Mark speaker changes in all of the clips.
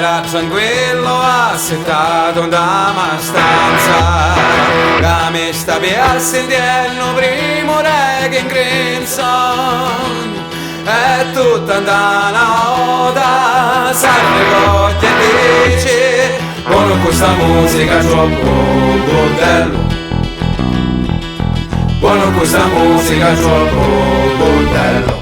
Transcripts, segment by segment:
Speaker 1: sta tranquillo assettato da una stanza che mi sta per sentire primo reggae in Crimson e tutta andata oda salve coglie e dice buono questa musica troppo bordello, buono questa musica troppo bordello.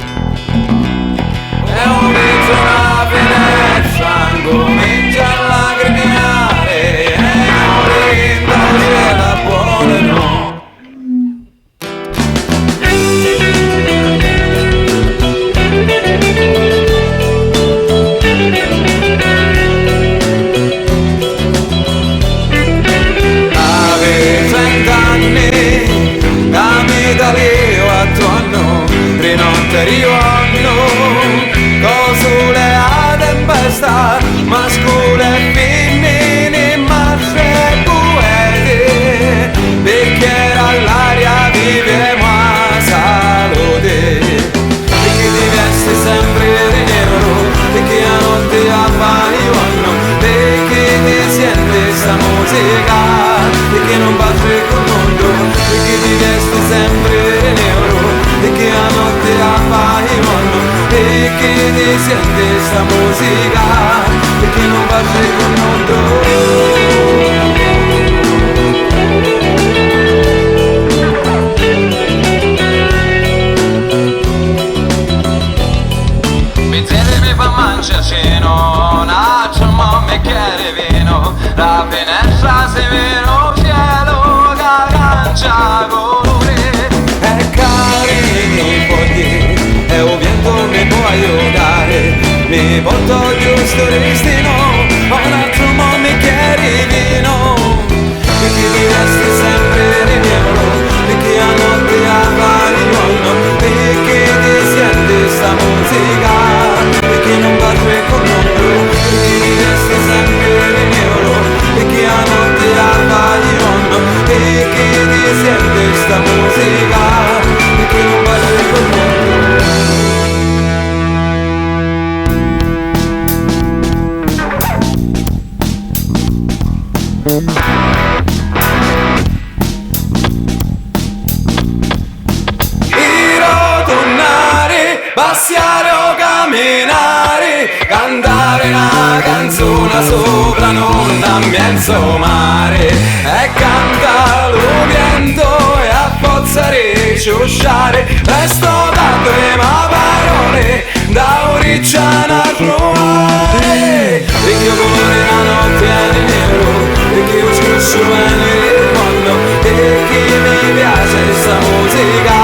Speaker 1: E un mezzo una finestra comincia a lagriminare e non rindo c'è la buona no. Avevo 30 anni, cammi da lì attorno, di notte arrivano cosule a tempesta, mascule femmine, marce poete, bicchiere all'aria viviamo a salute, e chi ti veste sempre di nero, e chi a notte appaiono, e chi ti sente sta musica, e chi non batte col mondo, e chi ti veste sempre di nero, e chi a notte appaiono, e chi ti sente sta musica e chi non batte col mondo. Pizzelle mi fa mangiare ceno, un altro mamma che vino, la finestra si vede il cielo che arancia colore e carini fogli e un vento mi può aiutare, mi porto giusto il destino, un altro mondo che vino, e chi ti veste sempre di nero, e chi a notte appaiono, e chi ti sente sta musica, e chi non batte col mondo, e chi ti veste sempre di nero, e chi a notte appaiono, e chi ti sente sta musica, e chi non batte col mondo. Tornare, passare o camminare, cantare una canzone sopra non a mezzo mare, e canta lo vento e a pozzare sciusciare, resto da prima parole da oricciana trovare, e che vuole la notte è di nero, e che io scusso bene il mondo, e che mi piace sta musica,